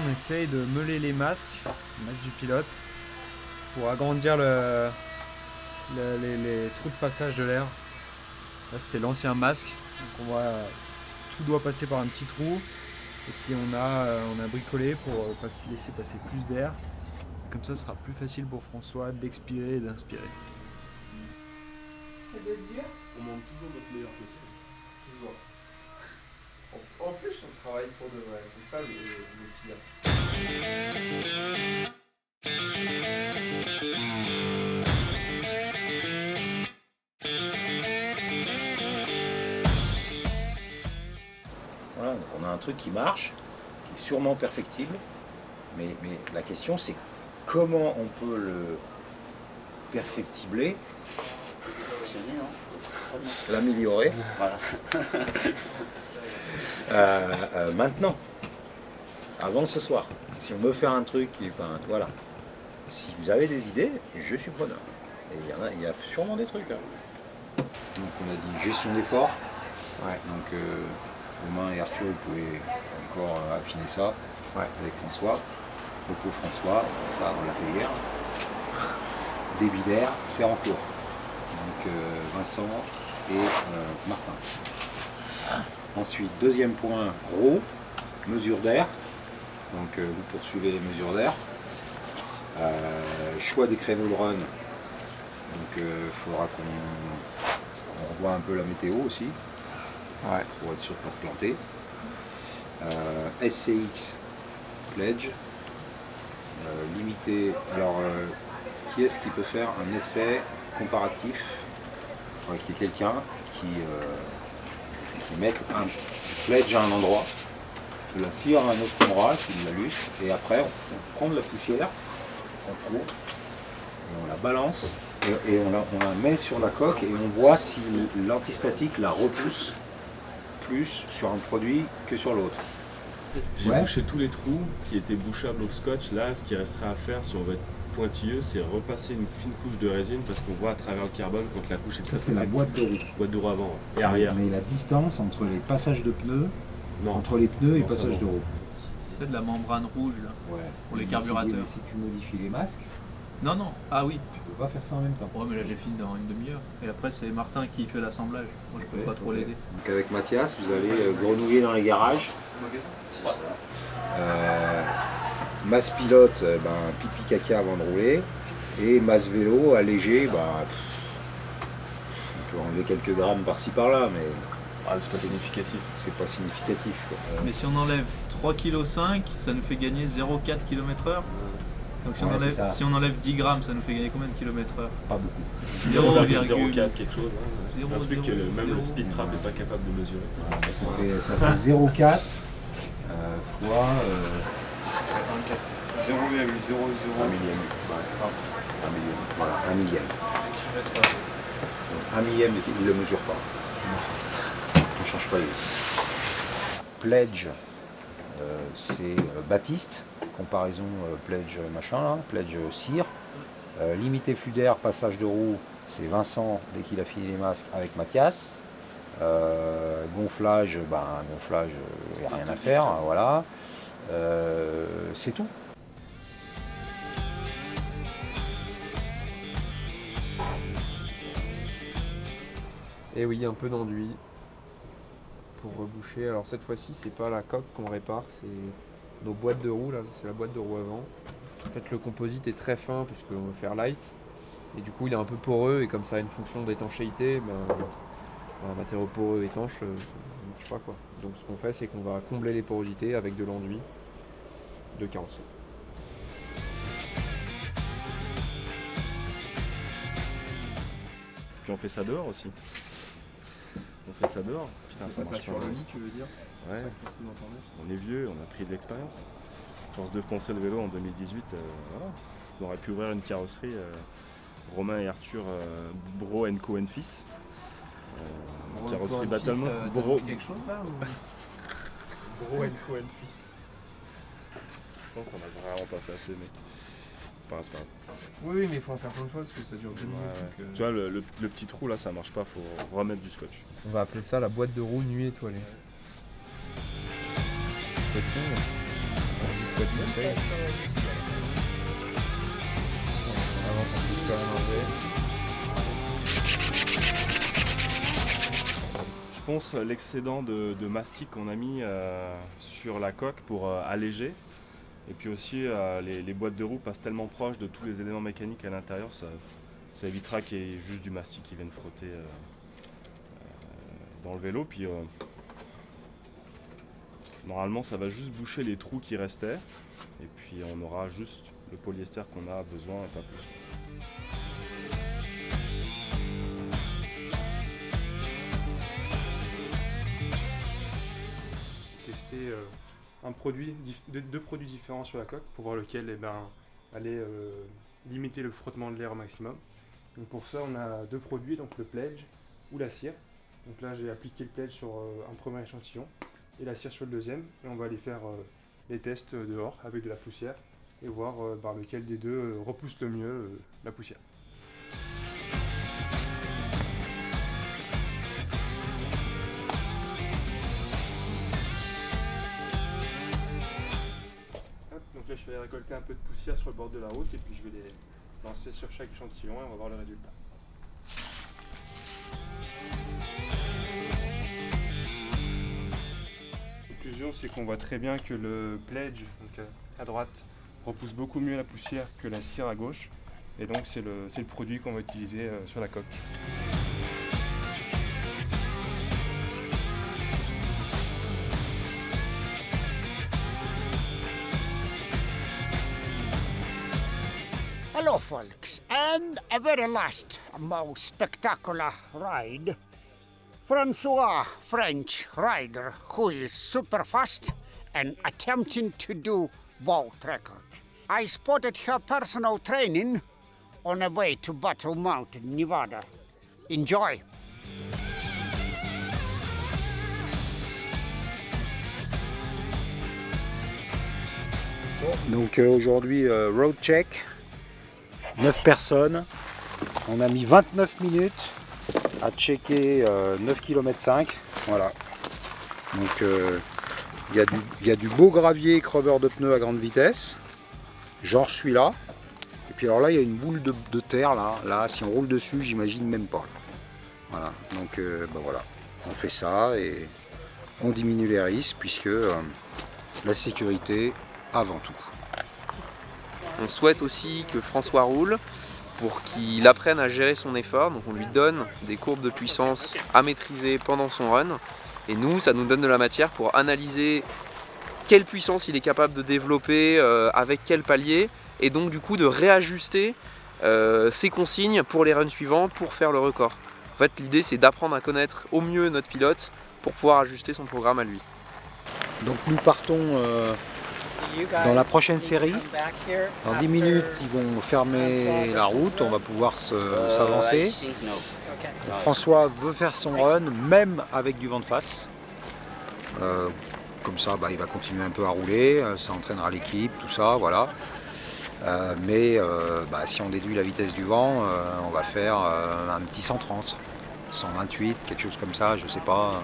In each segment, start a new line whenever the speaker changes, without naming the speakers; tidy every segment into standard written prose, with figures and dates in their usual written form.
on essaye de meuler les masques du pilote, pour agrandir les trous de passage de l'air. Là c'était l'ancien masque, donc tout doit passer par un petit trou, et puis on a bricolé pour laisser passer plus d'air. Comme ça, ce sera plus facile pour François d'expirer et d'inspirer.
Ça doit se dire.
On monte toujours notre meilleur côté.
Toujours. En plus, on travaille pour de vrai, c'est ça le pire.
Voilà, donc on a un truc qui marche, qui est sûrement perfectible, mais la question c'est comment on peut le perfectibler, l'améliorer maintenant, avant ce soir. Si on veut faire un truc, voilà. Si vous avez des idées, je suis preneur. Et il y a sûrement des trucs. Hein. Donc on a dit gestion d'effort. Ouais. Donc Romain et Arthur, vous pouvez encore affiner ça avec François. Repos François, ça on l'a fait hier. Débit d'air, c'est en cours. Donc Vincent et Martin. Ensuite, deuxième point, RAW, mesure d'air. Donc vous poursuivez les mesures d'air. Choix des créneaux de run. Donc il faudra qu'on revoie un peu la météo aussi. Pour être sûr de ne pas se planter. SCX Pledge. Limité. Alors, qui est-ce qui peut faire un essai comparatif avec quelqu'un qui mette un pledge à un endroit, qui la cire à un autre endroit, qui la luce, et après on prend de la poussière en cours et on la balance et on la met sur la coque et on voit si l'antistatique la repousse plus sur un produit que sur l'autre.
J'ai bouché tous les trous qui étaient bouchables au scotch. Là, ce qui restera à faire si on veut être pointilleux, c'est repasser une fine couche de résine parce qu'on voit à travers le carbone quand la couche est
ça c'est la boîte de roue.
Boîte de roue avant et arrière.
Mais la distance entre les passages de pneus,
non.
Entre les pneus et
Non,
passages de roue.
C'est de la membrane rouge là, pour les carburateurs.
Mais si tu modifies les masques,
Non, ah oui.
tu peux pas faire ça en même temps.
Ouais, mais là j'ai fini dans une demi-heure. Et après c'est Martin qui fait l'assemblage. Moi je peux pas trop l'aider.
Donc avec Mathias, vous allez grenouiller dans les garages. Masse pilote, pipi caca avant de rouler. Et masse vélo, allégé, on peut enlever quelques grammes par-ci par-là, mais
c'est pas significatif.
C'est pas significatif. Quoi.
Mais si on enlève 3,5 kg, ça nous fait gagner 0,4 km/h. Donc si on enlève 10 grammes, ça nous fait gagner combien de km/h?
Pas beaucoup.
0,04 quelque chose.
Hein.
Un truc que même le speed trap n'est pas capable de mesurer.
Ça fait 0,4 fois
0,00 1 millième.
Voilà, 1 millième. Donc, 1 millième, il ne le mesure pas. On ne change pas les vis. Pledge, c'est Baptiste. Comparaison pledge machin, là, pledge cire. Limité flux d'air, passage de roue, c'est Vincent dès qu'il a fini les masques avec Mathias. Gonflage, il n'y a rien à faire, voilà. C'est tout.
Et oui, un peu d'enduit pour reboucher. Alors cette fois-ci, c'est pas la coque qu'on répare, c'est nos boîtes de roue. Là, c'est la boîte de roue avant. En fait, le composite est très fin puisqu'on veut faire light. Et du coup, il est un peu poreux et comme ça a une fonction d'étanchéité, un matériau poreux étanche, ça ne marche pas quoi. Donc ce qu'on fait, c'est qu'on va combler les porosités avec de l'enduit de carrosserie.
Puis on fait ça dehors aussi. On fait ça dehors. Putain, ça marche
sur
pas.
le lit, tu veux dire?
Ouais. On est vieux, on a pris de l'expérience. Force de penser le vélo en 2018, voilà. On aurait pu ouvrir une carrosserie Romain et Arthur Bro Co Fils. Carrosserie Battlement. Bro
quelque chose là ou...
Bro Co Fils. Je pense qu'on a vraiment pas fait assez, mais c'est pas grave.
Oui, mais il faut en faire plein de fois parce que ça dure 2 minutes.
Ouais. Tu vois, le petit trou là, ça marche pas, faut remettre du scotch.
On va appeler ça la boîte de roue nuit étoilée. Petit. chouette conseil. On avance un petit peu à manger.
Je pense l'excédent de mastic qu'on a mis sur la coque pour alléger. Et puis aussi les boîtes de roues passent tellement proches de tous les éléments mécaniques à l'intérieur, ça évitera qu'il y ait juste du mastic qui vienne frotter dans le vélo. Puis normalement ça va juste boucher les trous qui restaient. Et puis on aura juste le polyester qu'on a besoin, pas plus.
Tester deux produits différents sur la coque pour voir lequel allait limiter le frottement de l'air au maximum. Donc pour ça on a deux produits, donc le pledge ou la cire. Donc là j'ai appliqué le pledge sur un premier échantillon et la cire sur le deuxième, et on va aller faire les tests dehors avec de la poussière et voir lequel des deux repousse le mieux la poussière. Donc là je vais récolter un peu de poussière sur le bord de la route et puis je vais les lancer sur chaque échantillon et on va voir le résultat. La conclusion, c'est qu'on voit très bien que le pledge, donc à droite, repousse beaucoup mieux la poussière que la cire à gauche, et donc c'est le produit qu'on va utiliser sur la coque.
Hello, folks, and a very last, most spectacular ride. Francois, French rider who is super fast and attempting to do world record. I spotted her personal training on the way to Battle Mountain, Nevada. Enjoy!
Donc aujourd'hui, road check, 9 personnes. On a mis 29 minutes à checker 9 km 5. Voilà. Donc il y a du beau gravier creveur de pneus à grande vitesse. Genre celui-là. Et puis alors là, il y a une boule de terre là. Si on roule dessus, j'imagine même pas. Voilà. Donc voilà. On fait ça et on diminue les risques puisque la sécurité avant tout.
On souhaite aussi que François roule pour qu'il apprenne à gérer son effort. Donc on lui donne des courbes de puissance à maîtriser pendant son run. Et nous, ça nous donne de la matière pour analyser quelle puissance il est capable de développer, avec quel palier. Et donc du coup de réajuster ses consignes pour les runs suivants pour faire le record. En fait, l'idée c'est d'apprendre à connaître au mieux notre pilote pour pouvoir ajuster son programme à lui.
Donc nous partons dans la prochaine série. Dans 10 minutes, ils vont fermer la route, on va pouvoir s'avancer. François veut faire son run, même avec du vent de face. Comme ça, il va continuer un peu à rouler, ça entraînera l'équipe, tout ça, voilà. Mais si on déduit la vitesse du vent, on va faire un petit 130, 128, quelque chose comme ça, je sais pas.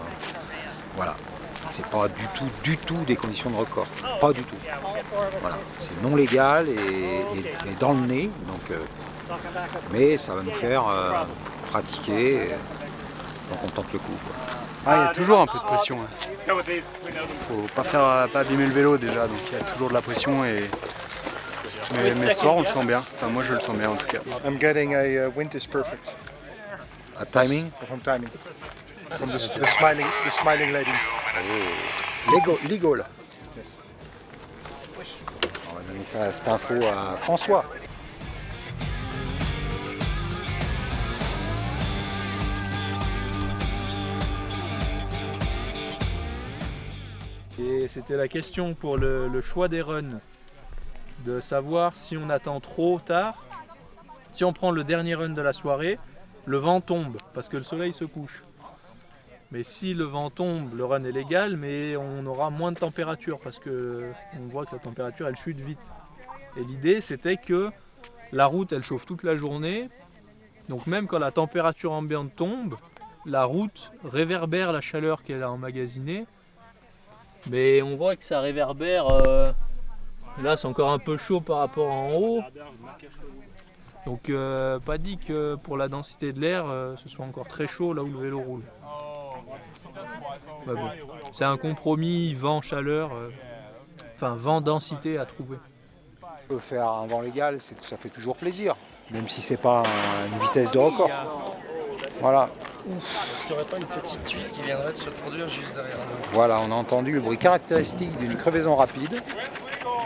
Voilà. C'est pas du tout des conditions de record, pas du tout. Voilà, c'est non légal et dans le nez, donc, mais ça va nous faire pratiquer, donc on tente le coup, quoi.
Ah, il y a toujours un peu de pression. Faut pas abîmer le vélo déjà, donc il y a toujours de la pression mais ce soir on le sent bien. Enfin moi je le sens bien en tout cas.
I'm getting a wind is perfect.
A timing?
From timing. From the smiling lady.
Legal. Yes. On va donner cette info à François.
Et c'était la question pour le choix des runs, de savoir si on attend trop tard, si on prend le dernier run de la soirée, le vent tombe parce que le soleil se couche. Mais si le vent tombe, le run est légal, mais on aura moins de température parce que on voit que la température elle chute vite. Et l'idée c'était que la route elle chauffe toute la journée, donc même quand la température ambiante tombe, la route réverbère la chaleur qu'elle a emmagasinée. Mais on voit que ça réverbère Et là c'est encore un peu chaud par rapport à en haut. Donc pas dit que pour la densité de l'air, ce soit encore très chaud là où le vélo roule. Bah bon, c'est un compromis vent-chaleur, enfin vent-densité à trouver.
On peut faire un vent légal, ça fait toujours plaisir, même si c'est pas une vitesse de record. Voilà.
Est-ce qu'il n'y aurait pas une petite tuile qui viendrait de se produire juste derrière nous?
Voilà, on a entendu le bruit caractéristique d'une crevaison rapide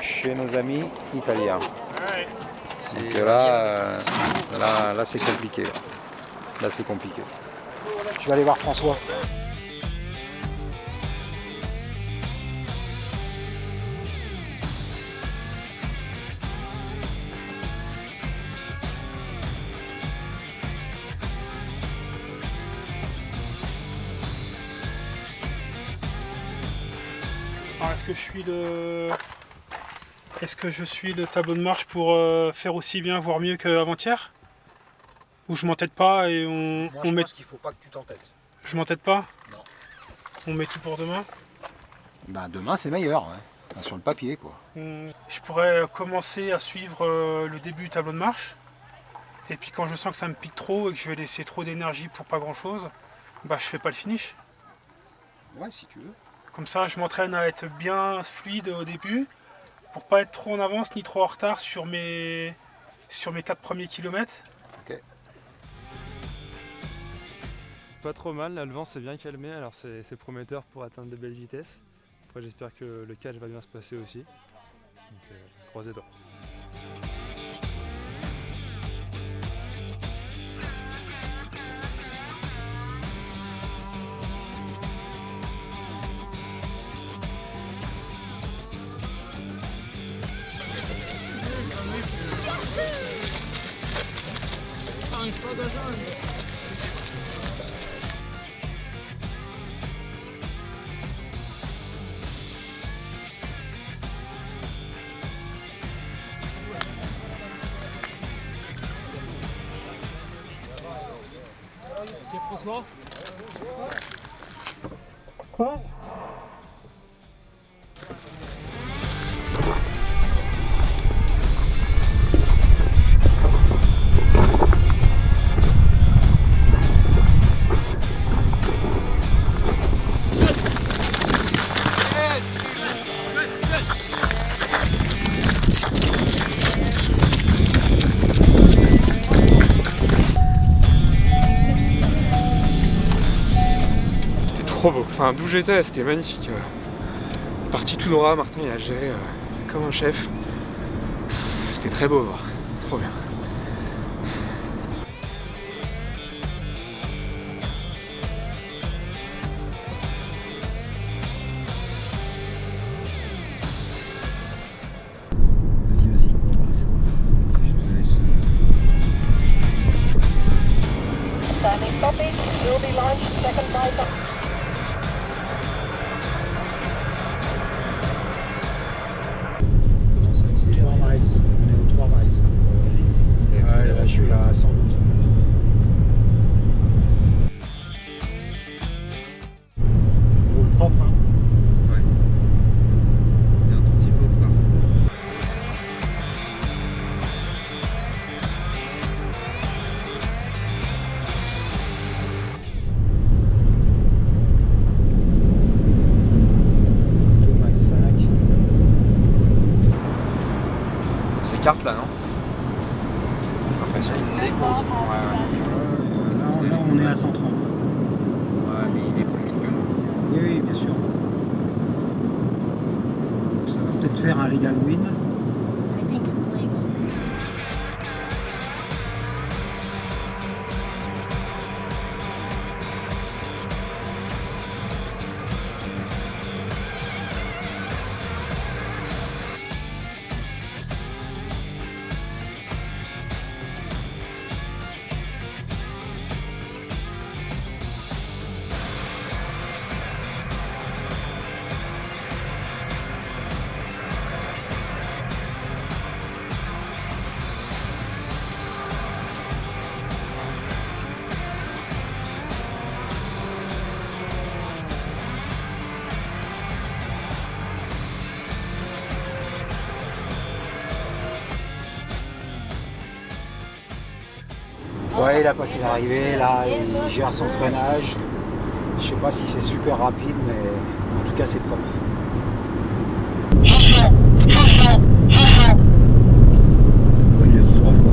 chez nos amis italiens. Donc là c'est compliqué. Là c'est compliqué. Je vais aller voir François.
Alors, est-ce que je suis le tableau de marche pour faire aussi bien, voire mieux qu'avant-hier? Ou je m'entête pas et
Moi je pense qu'il faut pas que tu t'entêtes.
Je m'entête pas?
Non.
On met tout pour demain?
Ben, demain c'est meilleur, ouais. Enfin, sur le papier quoi.
Je pourrais commencer à suivre le début du tableau de marche. Et puis quand je sens que ça me pique trop et que je vais laisser trop d'énergie pour pas grand chose, bah je fais pas le finish.
Ouais, si tu veux.
Comme ça je m'entraîne à être bien fluide au début pour pas être trop en avance ni trop en retard sur mes 4 premiers kilomètres.
Ok.
Pas trop mal, là, le vent s'est bien calmé, alors c'est prometteur pour atteindre de belles vitesses. Après j'espère que le catch va bien se passer aussi. Donc croisez les doigts. Trop beau, enfin d'où j'étais c'était magnifique. Parti tout droit, Martin il a géré comme un chef. C'était très beau à voir, trop bien.
Vas-y. Je te laisse.
Standing stoppage will be launched second by
3 miles. On est aux 3 miles. Ouais, là je suis à 112. Il roule propre, hein. Ouais. Il est un tout petit peu en retard.
C'est carte là, non? L'impression qu'il nous dépose.
Là on est à 130.
Ouais, mais il est plus vite que nous.
Oui, bien sûr. Ça va peut-être faire un legal win.
I think it's legal.
Ouais, il a passé l'arrivée, là, il gère son freinage. Je sais pas si c'est super rapide, mais en tout cas c'est propre.
Oui, il l'a dit 3 fois.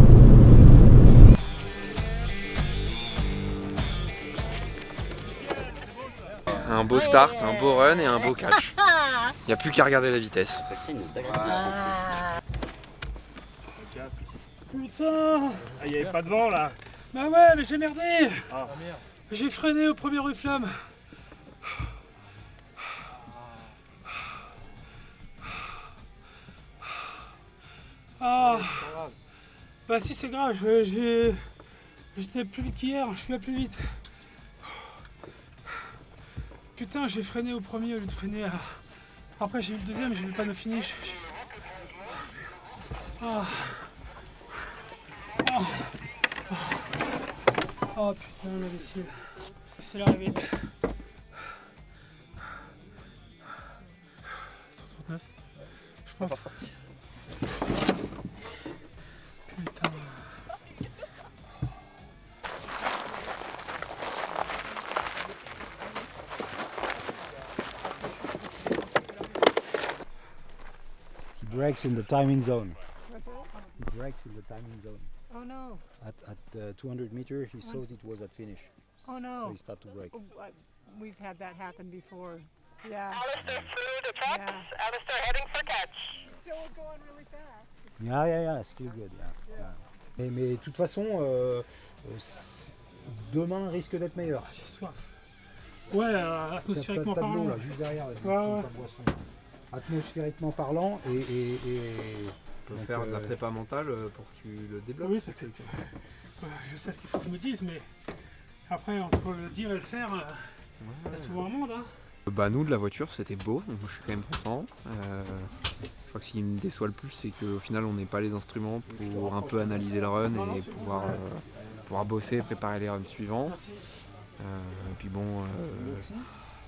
Un beau start, un beau run et un beau catch. Il n'y a plus qu'à regarder la vitesse.
Putain!
Il n'y avait pas de vent là.
Bah ouais, mais j'ai merdé!
Ah.
J'ai freiné au premier reflamme. Ah! Bah si, c'est grave, j'étais plus vite qu'hier, je suis là plus vite. Putain, j'ai freiné au premier au lieu de freiner à... Après j'ai eu le deuxième, j'ai vu le panneau finish. Ah. Oh. Oh putain, la lessive. C'est l'arrivée. 139, je pense. Pas sorti. Putain.
He brakes in the timing zone.
What's that?
He brakes in the timing zone.
Oh no.
At 200 meters, he thought it was at finish.
Oh no.
So he started to brake.
Oh, we've had that happen before. Yeah.
Alistair through the trucks.
Yeah.
Alistair heading for catch.
Still was going really fast.
Yeah, still good, yeah. Mais de toute façon, demain risque d'être meilleur.
J'ai soif. Ouais, atmosphériquement
T'as de l'eau
parlant.
là, juste derrière, là,
Ouais.
ta boisson. Atmosphériquement parlant et
On peut
donc,
faire de la prépa mentale pour que tu le débloques.
Oui, t'inquiète. Je sais ce qu'il faut que je me dise, mais après, entre le dire et le faire, il y a souvent un monde. Hein.
Bah nous de la voiture c'était beau, donc je suis quand même content. Je crois que ce qui me déçoit le plus c'est qu'au final on n'ait pas les instruments pour un peu analyser le run et pouvoir bosser et préparer les runs suivants. Et puis bon,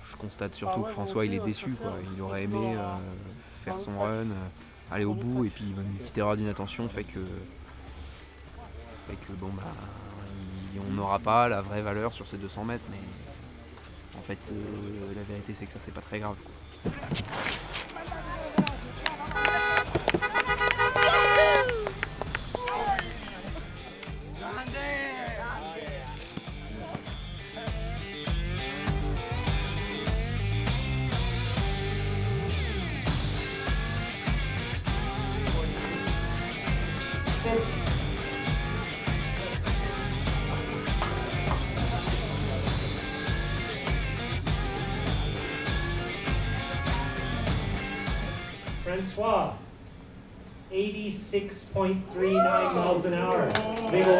je constate surtout que François il est déçu quoi. Il aurait aimé faire son run, aller au bout et puis une petite erreur d'inattention fait que bon bah on n'aura pas la vraie valeur sur ces 200 mètres mais en fait la vérité c'est que ça c'est pas très grave quoi.
Francois, 86.39 miles an hour. Big win.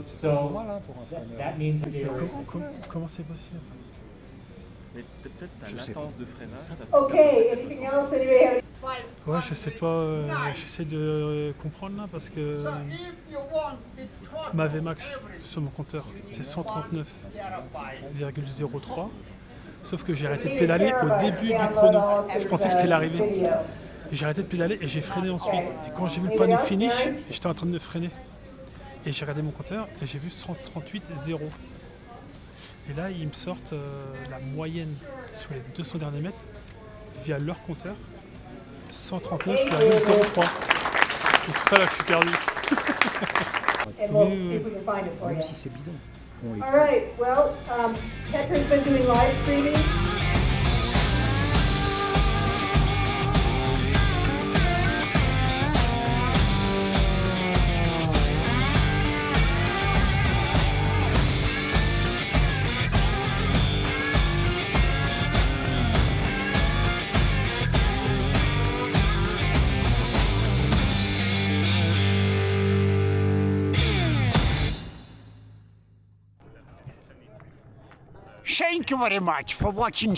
So that means
Comment c'est possible?
Mais peut-être ta latence de freinage.
Okay, anything else? Anybody have?
Ouais, je sais pas, j'essaie de comprendre là parce que ma Vmax sur mon compteur c'est 139,03. Sauf que j'ai arrêté de pédaler au début du chrono. Je pensais que c'était l'arrivée. J'ai arrêté de pédaler et j'ai freiné ensuite. Et quand j'ai vu le panneau finish, j'étais en train de freiner. Et j'ai regardé mon compteur et j'ai vu 138,0. Et là, ils me sortent la moyenne sur les 200 derniers mètres via leur compteur. 139,03. Et tout ça, là, je suis perdu.
Même si c'est bidon. On les
All right. Well, Petra's been doing live streaming. Thank you very much for watching